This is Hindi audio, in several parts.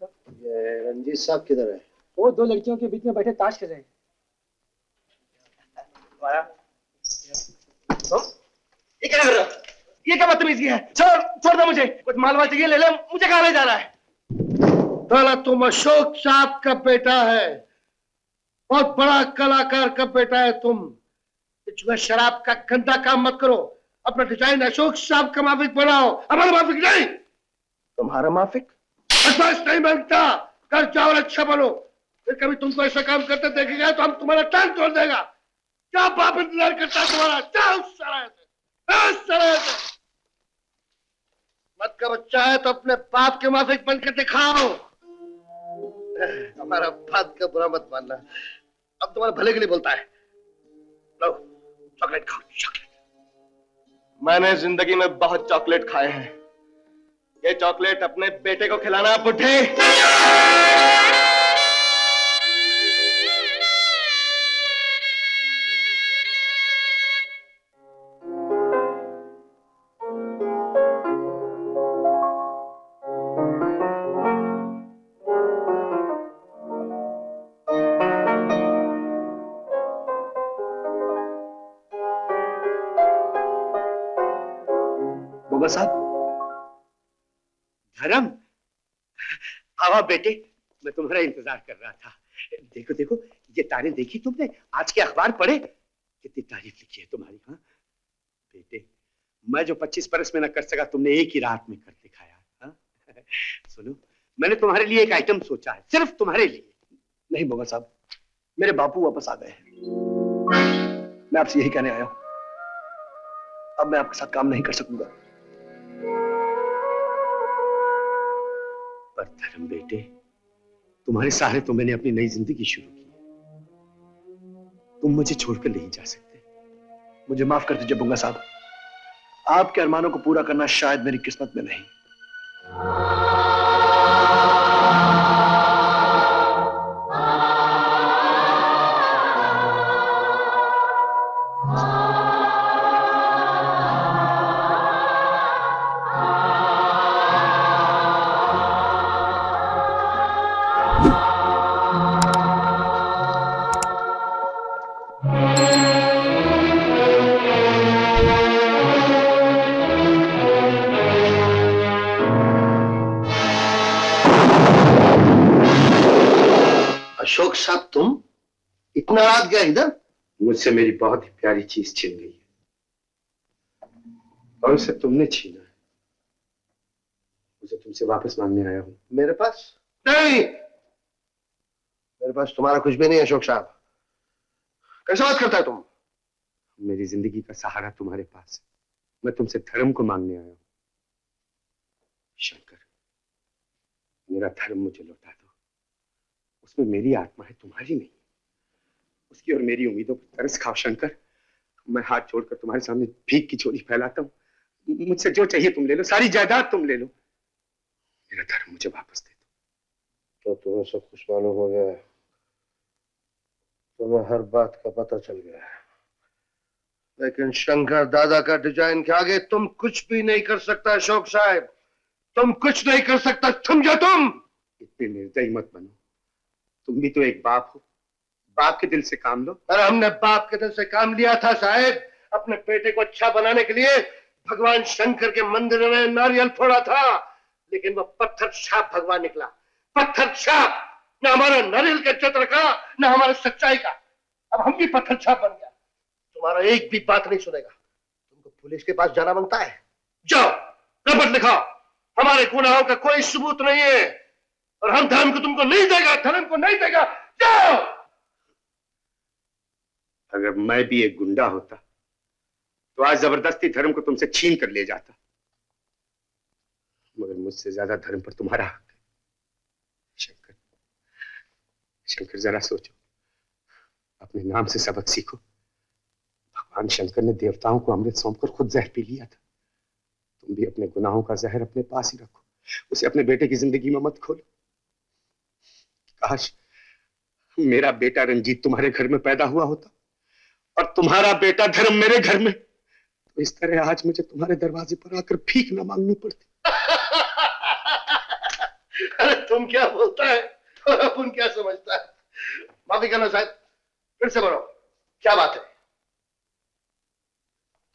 साहब। ये रंजीत साहब किधर है? वो दो लड़कियों के बीच में बैठे ताश खेल रहे हैं। ये क्या कर रहा? ये क्या बदतमीजी है? छोड़ दो मुझे। कुछ मालवा चाहिए ले ले, मुझे कहाँ ले जाना है? साला तुम अशोक साहब का बेटा है, बहुत बड़ा कलाकार का बेटा है तुम। इसमें शराब का गंदा काम मत करो, अपना डिजाइन अशोक साहब का माफिक बनाओ, हमारा माफिक नहीं। तुम्हारा माफिक? बस नहीं मांगता, कर जाओ और अच्छा बनो। फिर कभी तुमको ऐसा काम करते देखेगा तो हम तुम्हारा टांग तोड़ देगा। क्या बाप इंतजार करता है तुम्हारा? जाओ सराय से। मत का बच्चा है तो अपने बाप के माफिक बनकर दिखाओ। हमारा बात का बुरा मत मानना, अब तुम्हारे भले के लिए बोलता है। लो चॉकलेट खाओ, चॉकलेट। मैंने जिंदगी में बहुत चॉकलेट खाए हैं, ये चॉकलेट अपने बेटे को खिलाना बुढ़े। साहब, धर्म, आवा बेटे, मैं तुम्हारा इंतजार कर रहा था। देखो देखो, ये तारीफ देखी तुमने? आज के अखबार पढ़े? कितनी तारीफ लिखी है तुम्हारी। हाँ बेटे, मैं जो 25 बरस में न कर सका, तुमने एक ही रात में कर दिखाया। हाँ? सुनो, मैंने तुम्हारे लिए एक आइटम सोचा है, सिर्फ तुम्हारे लिए। नहीं बोगा साहब, मेरे बापू वापस आ गए हैं। मैं आपसे यही कहने आया हूं, अब मैं आपके साथ काम नहीं कर सकूंगा। पर धर्म बेटे, तुम्हारे सहारे तो मैंने अपनी नई जिंदगी शुरू की। तुम मुझे छोड़कर नहीं जा सकते। मुझे माफ कर दीजिए बुंगा साहब, आपके अरमानों को पूरा करना शायद मेरी किस्मत में नहीं। अशोक साहब, तुम इतना रात गया इधर? मुझसे मेरी बहुत ही प्यारी चीज छीन गई है और उसे तुमने छीना है। उसे तुमसे वापस मांगने आया हूं। मेरे पास नहीं, मेरे पास तुम्हारा कुछ भी नहीं है अशोक साहब। कैसे बात करता है तुम? मेरी जिंदगी का सहारा तुम्हारे पास है। मैं तुमसे धर्म को मांगने आया हूं। शंकर, मेरा धर्म मुझे लौटा दो। उसमें मेरी आत्मा है, तुम्हारी नहीं। उसकी और मेरी उम्मीदों पर तरस खाओ शंकर। मैं हाथ जोड़कर तुम्हारे सामने भीख की झोली फैलाता हूँ। मुझसे जो चाहिए तुम ले लो, सारी जायदाद तुम ले लो, मेरा धर्म मुझे वापस दे दो। तो तुम्हें सब कुछ मालूम हो गया है, तुम्हें हर बात का पता चल गया है, लेकिन शंकर दादा का डिजाइन के आगे तुम कुछ भी नहीं कर सकता अशोक साहब, तुम कुछ नहीं कर सकता, समझो तुम? इतने निर्दयी मत बनो, तुम भी तो एक बाप हो। बाप के दिल से काम लो। अरे हमने बाप के दिल से काम लिया था साहब, अपने बेटे को अच्छा बनाने के लिए भगवान शंकर के मंदिर में नारियल फोड़ा था, लेकिन वो पत्थर छाप भगवान निकला। पत्थर छाप, न हमारा नारियल का इज्जत रखा, न हमारे सच्चाई का। अब हम भी पत्थर छाप बन गया, तुम्हारा एक भी बात नहीं सुनेगा। तुमको पुलिस के पास जाना बनता है, जाओ रिपोर्ट लिखाओ। हमारे गुनाहों का कोई सबूत नहीं है और हम धर्म को तुमको नहीं देगा, धर्म को नहीं देगा, जाओ। अगर मैं भी एक गुंडा होता तो आज जबरदस्ती धर्म को तुमसे छीन कर ले जाता, मगर मुझसे ज्यादा धर्म पर तुम्हारा हक है। शंकर, शंकर जरा सोचो, अपने नाम से सबक सीखो। भगवान शंकर ने देवताओं को अमृत सौंपकर खुद जहर पी लिया था। तुम भी अपने गुनाहों का जहर अपने पास ही रखो, उसे अपने बेटे की जिंदगी में मत खोलो। काश मेरा बेटा रंजीत तुम्हारे घर में पैदा हुआ होता और तुम्हारा बेटा धर्म मेरे घर में, तो इस तरह आज मुझे तुम्हारे दरवाजे पर आकर भीख न मांगनी पड़ती। अरे मालूम क्या बोलता है और अपन क्या समझता है। माफी करना साहब, फिर से बोलो, क्या बात है?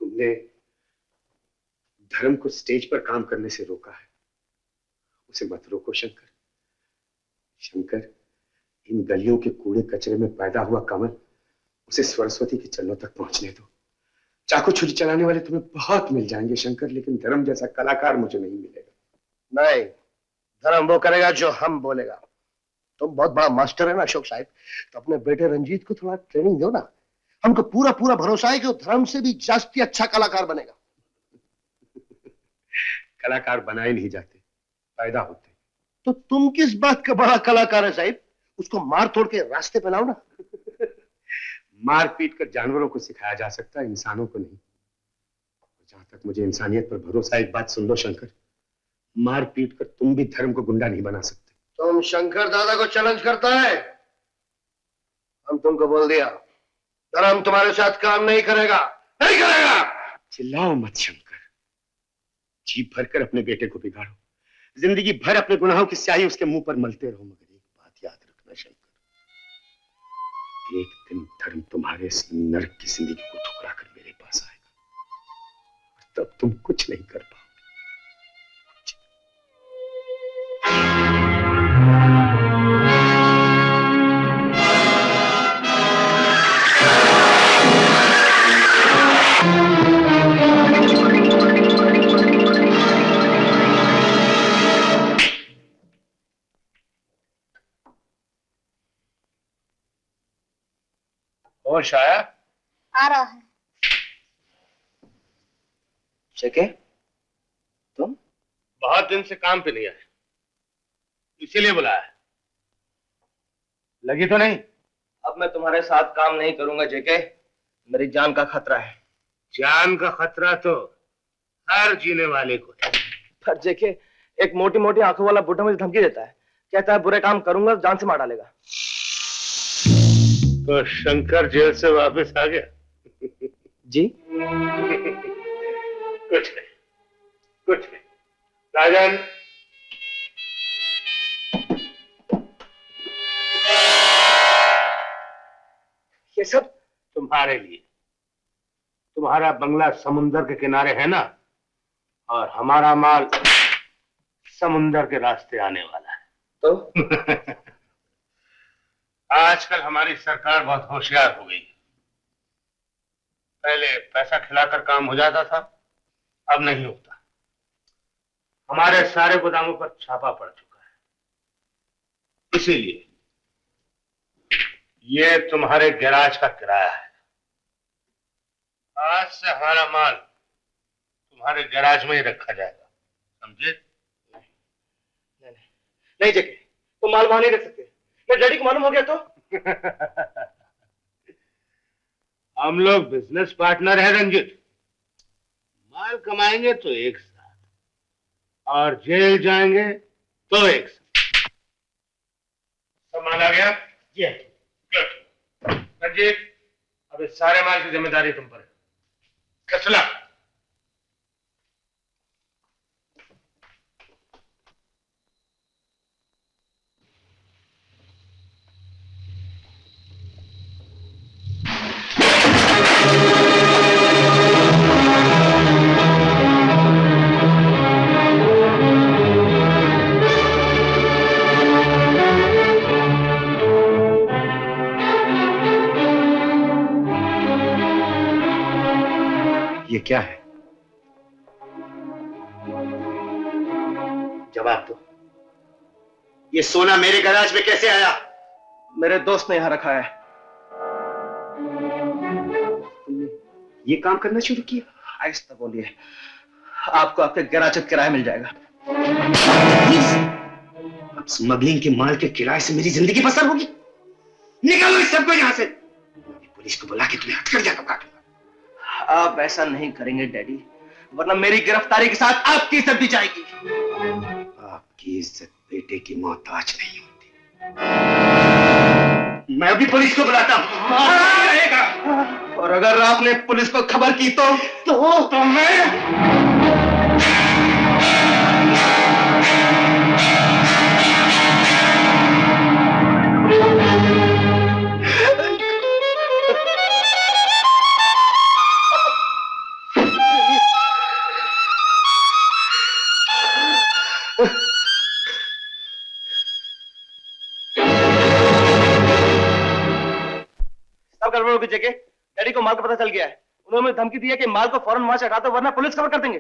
तुमने धर्म को स्टेज पर काम करने से रोका है, उसे मत रोको शंकर। शंकर, इन गलियों के कूड़े कचरे में पैदा हुआ कमल उसे सरस्वती के चरणों तक पहुंचने दो। चाकू छुरी चलाने वाले तुम्हें बहुत मिल जाएंगे शंकर, लेकिन धर्म जैसा कलाकार मुझे नहीं मिलेगा। नहीं, धर्म वो करेगा जो हम बोलेगा। तुम बहुत बड़ा मास्टर है ना अशोक साहब, तो अपने बेटे रंजीत को थोड़ा ट्रेनिंग दो ना। हमको पूरा पूरा भरोसा है कि वो धर्म से भी जास्ती अच्छा कलाकार बनेगा। कलाकार बनाए नहीं जाते, पैदा होते। तो तुम किस बात का बड़ा कलाकार है साहब? उसको मार तोड़ के रास्ते पे लाओ ना। मार पीट कर जानवरों को सिखाया जा सकता है, इंसानों को नहीं। जहां तक मुझे इंसानियत पर भरोसा, एक बात सुन लो शंकर, मार पीट कर तुम भी धर्म को गुंडा नहीं बना सकते। तुम शंकर दादा को चैलेंज करता है? हम तुमको बोल दिया, धर्म तुम्हारे साथ काम नहीं करेगा, नहीं करेगा। चिल्लाओ मत शंकर, जी भरकर अपने बेटे को बिगाड़ो, जिंदगी भर अपने गुनाहों की स्याही उसके मुंह पर मलते रहो, मगर एक बात याद रखना शंकर, एक दिन धर्म तुम्हारे इस नरक की जिंदगी को ठुकरा कर मेरे पास आएगा, और तब तुम कुछ नहीं कर पाओगे। होश आया? आ रहा है। शेखे, तुम बहुत दिन से काम पे नहीं आए, इसीलिए बुलाया है। लगी तो नहीं? अब मैं तुम्हारे साथ काम नहीं करूंगा जेके, मेरी जान का खतरा है। जान का खतरा तो हर जीने वाले को है। पर जेके, एक मोटी मोटी आंखों वाला बुढ़ा मुझे धमकी देता है, कहता है बुरे काम करूंगा जान से मार डालेगा। तो शंकर जेल से वापस आ गया? जी कुछ नहीं, कुछ नहीं। राजन, ये सब तुम्हारे लिए। तुम्हारा बंगला समुंदर के किनारे है ना, और हमारा माल समुंदर के रास्ते आने वाला है। तो आजकल हमारी सरकार बहुत होशियार हो गई है। पहले पैसा खिलाकर काम हो जाता था, अब नहीं होता। हमारे सारे गोदामों पर छापा पड़ चुका है। इसीलिए ये तुम्हारे गैराज का किराया है। आज से हमारा माल तुम्हारे गैराज में ही रखा जाएगा, समझे? नहीं जेके, तुम माल वहां नहीं रख सकते। मैं डैडी को मालूम हो गया तो हम लोग बिजनेस पार्टनर हैं रंजित। माल कमाएंगे तो एक साथ, और जेल जाएंगे तो एक साथ। सब माल आ गया? जी रंजित, अब इस सारे माल की जिम्मेदारी तुम पर है। कसला ये क्या है? जवाब दो। ये सोना मेरे गैराज में कैसे आया? मेरे दोस्त ने यहां रखा है। तुमने ये काम करना शुरू किया? आहिस्ता बोलिए, आपको आपके गैराज का किराया मिल जाएगा। अब स्मगलिंग के माल के किराए से मेरी जिंदगी बसर होगी? निकालो इस सबको यहां से। पुलिस को बुला के तुम्हें हथकड़ियां काटूंगा। आप ऐसा नहीं करेंगे डैडी, वरना मेरी गिरफ्तारी के साथ आपकी इज्जत भी जाएगी। आपकी इज्जत बेटे की मोहताज नहीं होती। मैं अभी पुलिस को बुलाता हूं। और अगर आपने पुलिस को खबर की तो मैं भी जेके, डैडी को माल का पता चल गया है। उन्होंने मुझे धमकी दी है कि माल को फौरन वहां से हटा दो वरना पुलिस खबर कर देंगे।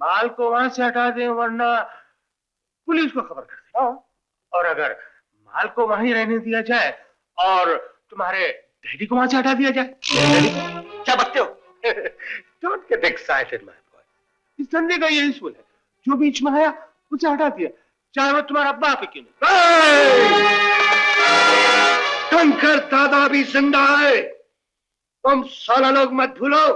माल को वहां से हटा दें वरना पुलिस को खबर कर दें। हाँ। और अगर माल को वहीं रहने दिया जाए और तुम्हारे डैडी को वहां से हटा दिया जाए? क्या बकते हो? Don't get excited my boy, इस धंधे का यही उसूल है, जो बीच में आया उसे हटा दिया, चाहे वो तुम्हारा बाप है क्यों नहीं। शंकर दादा भी जिंदा है। तुम 16 लोग मत भूलो,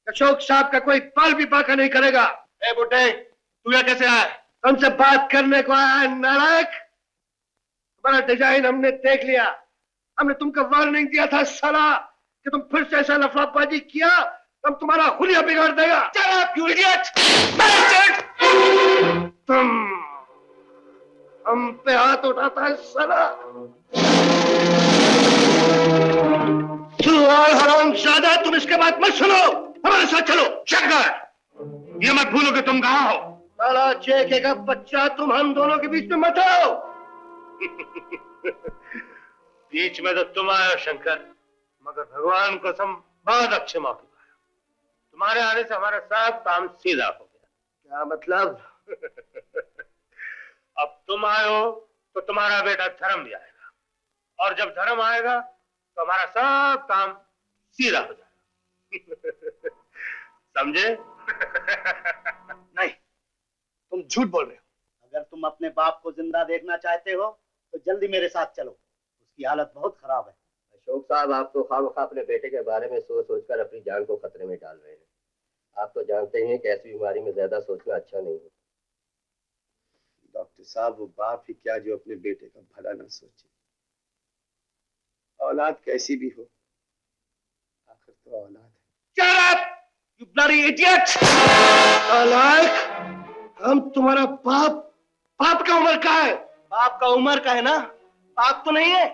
अशोक साहब का कोई पाल भी बाका नहीं करेगा। ए बुड्ढे, तू यहाँ कैसे आया? तुमसे बात करने को आया है नालायक। तुम्हारा डिजाइन हमने देख लिया। हमने तुमको वार्निंग दिया था साला कि तुम फिर से ऐसा लफड़ाबाजी किया तो तुम्हारा हुलिया बिगाड़ देगा। Shut up, you idiot! तुम हम पे हाथ उठाता है साला। तू और हरामजादा, तुम इसके बाद मत सुनो, हमारे साथ चलो। शंकर, ये मत भूलो कि तुम कहां हो। साला जेके का बच्चा, तुम हम दोनों के बीच में मत आओ। बीच में तो तुम आए हो शंकर, मगर भगवान को कसम बहुत अच्छे मौके पर आए। तुम्हारे आने से हमारा सब काम सीधा हो गया। क्या मतलब? अब तुम आए हो तो तुम्हारा बेटा धर्म भी आएगा, और जब धर्म आएगा तो हमारा सब काम सीधा हो जाएगा। समझे? नहीं, तुम झूठ बोल रहे हो। अगर तुम अपने बाप को जिंदा देखना चाहते हो तो जल्दी मेरे साथ चलो, उसकी हालत बहुत खराब है। अशोक साहब, आप तो खामखा अपने बेटे के बारे में सोच सोचकर अपनी जान को खतरे में डाल रहे हैं। आप तो जानते ही हैं कि ऐसी बीमारी में ज्यादा सोचना अच्छा नहीं है। डॉक्टर साहब, वो बाप ही क्या जो अपने बेटे का भला ना सोचे। औलाद कैसी भी हो, आखिर तो औलाद है। Shut up, you bloody idiot! नालायक, हम तुम्हारा बाप का उम्र का है। बाप का उम्र का है ना, बाप तो नहीं है।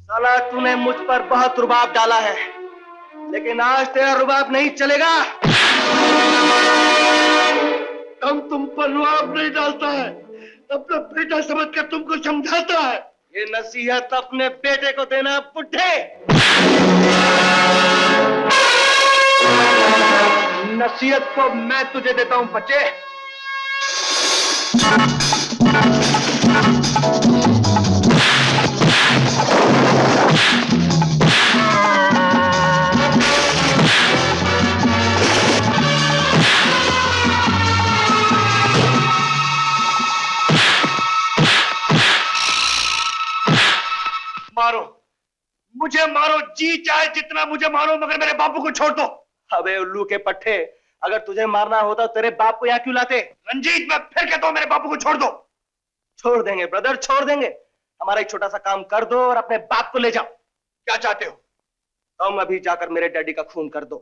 साला, तूने मुझ पर बहुत रुबाब डाला है, लेकिन आज तेरा रुबाब नहीं चलेगा। हम तुम पर रुआब नहीं डालता है, अपना बेटा समझकर तुमको समझाता है। ये नसीहत अपने बेटे को देना बुड्ढे। नसीहत तो मैं तुझे देता हूं बच्चे। मारो, मुझे मारो, जी चाहे जितना मुझे मारो, मगर मेरे बापू को छोड़ दो। अबे उल्लू के पट्टे, अगर तुझे मारना होता तो तेरे बाप को यहाँ क्यों लाते? रंजीत, मैं फिर कहता हूं, मेरे बापू को छोड़ दो। छोड़ देंगे ब्रदर, छोड़ देंगे। हमारा एक छोटा सा काम कर दो और अपने बाप को ले जाओ। क्या चाहते हो? तुम अभी जाकर मेरे डैडी का खून कर दो।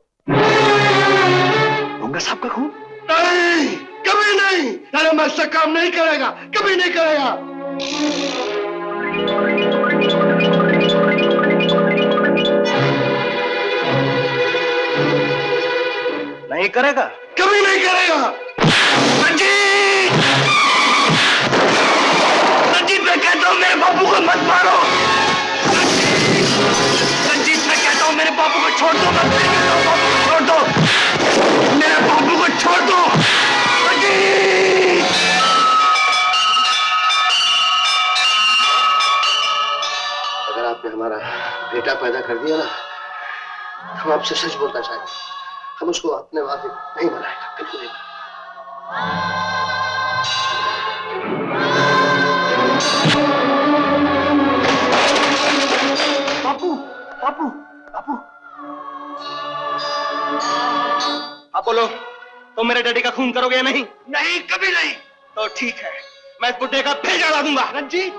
होंगे साहब का खून? नहीं, कभी नहीं। अरे मैं ऐसा काम नहीं करेगा, कभी नहीं करेगा। नहीं करेगा? कभी नहीं करेगा। रंजीत! रंजीत, मैं कहता हूं मेरे बापू को मत मारो। रंजीत, मैं कहता हूं मेरे बापू को छोड़ दो। मैं फिर कहता हूं बापू को छोड़ दो। मेरे बापू को छोड़ दो। रंजीत! अगर आपने हमारा बेटा पैदा कर दिया ना, हम आपसे सच बोलता शायद, हम उसको अपने वास्ते नहीं बनाएगा, बिल्कुल नहीं। बापू, बापू, बापू। अब बोलो, तुम मेरे डैडी का खून करोगे या नहीं? नहीं, कभी नहीं। तो ठीक है, मैं इस बुड्ढे का फिर जला दूंगा। रंजीत!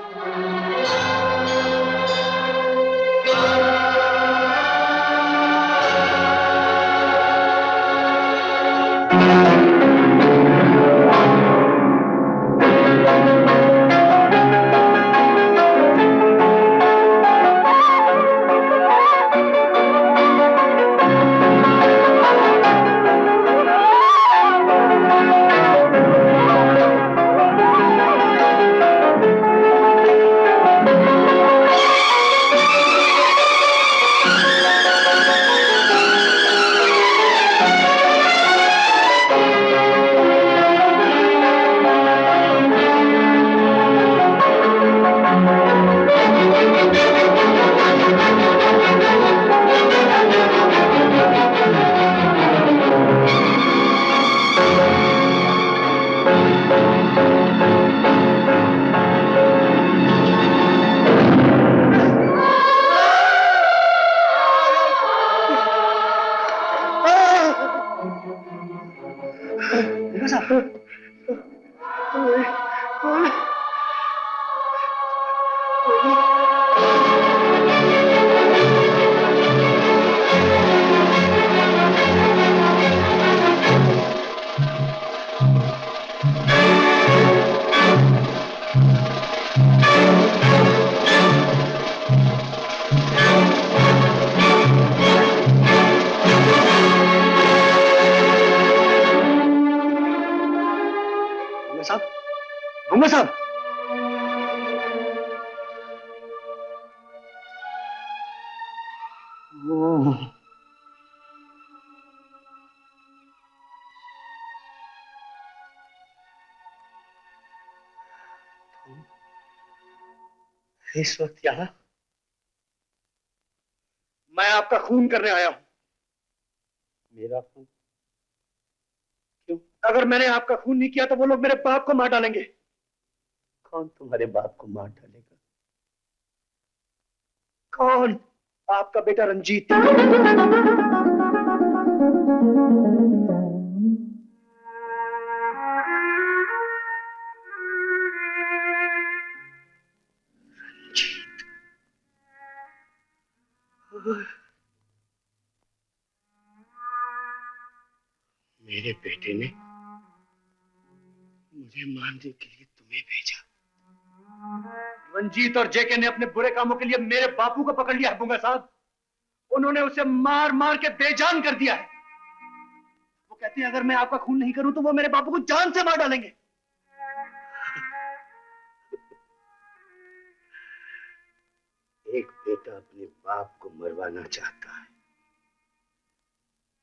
भुंगा साहब, इस वक्त यहाँ मैं आपका खून करने आया हूं। मेरा खून? क्यों? अगर मैंने आपका खून नहीं किया तो वो लोग मेरे बाप को मार डालेंगे। कौन तुम्हारे बाप को मार डालेगा? कौन? आपका बेटा रंजीत। मेरे बेटे ने मुझे मारने के लिए तुम्हें भेजा। रंजीत और जेके ने अपने बुरे कामों के लिए मेरे बापू को पकड़ लिया है भुंगा साहब। उन्होंने उसे मार मार के बेजान कर दिया है। वो कहते हैं अगर मैं आपका खून नहीं करूं तो वो मेरे बापू को जान से मार डालेंगे। एक बेटा अपने बाप को मरवाना चाहता है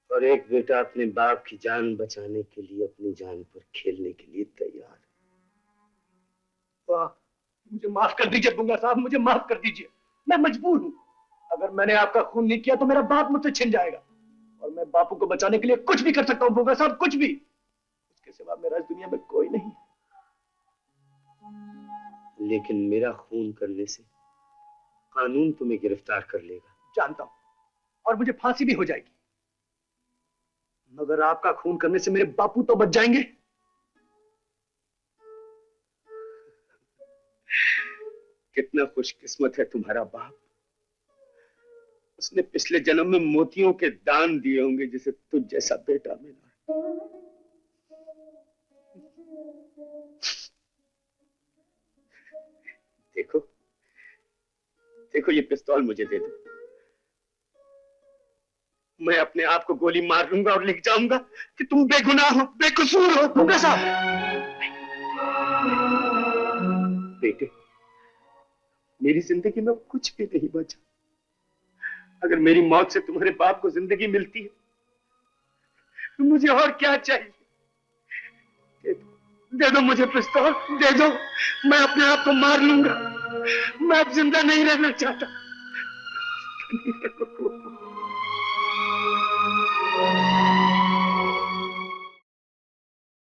और एक बेटा अपने बाप की जान बचाने के लिए अपनी जान पर खेलने के लिए तैयार है। वाह, मुझे माफ कर दीजिए भुंगा साहब, मुझे माफ कर दीजिए। मैं मजबूर हूं। अगर मैंने आपका खून नहीं किया तो मेरा बाप मुझसे छिन जाएगा और मैं बापू को बचाने के लिए कुछ भी कर सकता हूं भुंगा साहब, कुछ भी। उसके सिवा मेरा इस दुनिया में कोई नहीं। लेकिन मेरा खून करने से कानून तुम्हें गिरफ्तार कर लेगा। जानता हूं, और मुझे फांसी भी हो जाएगी, मगर आपका खून करने से मेरे बापू तो बच जाएंगे। कितना खुशकिस्मत है तुम्हारा बाप। उसने पिछले जन्म में मोतियों के दान दिए होंगे जिसे तुझ जैसा बेटा मिला। देखो देखो, ये पिस्तौल मुझे दे दो। मैं अपने आप को गोली मार लूंगा और लिख जाऊंगा कि तुम बेगुनाह हो, बेकसूर हो। भुंगा साहब, बेटे, मेरी जिंदगी में कुछ भी नहीं बचा। अगर मेरी मौत से तुम्हारे बाप को जिंदगी मिलती है तो मुझे और क्या चाहिए? दे दो मुझे पिस्तौल, दे दो। मैं अपने आप को मार लूंगा। मैं अब जिंदा नहीं रहना चाहता।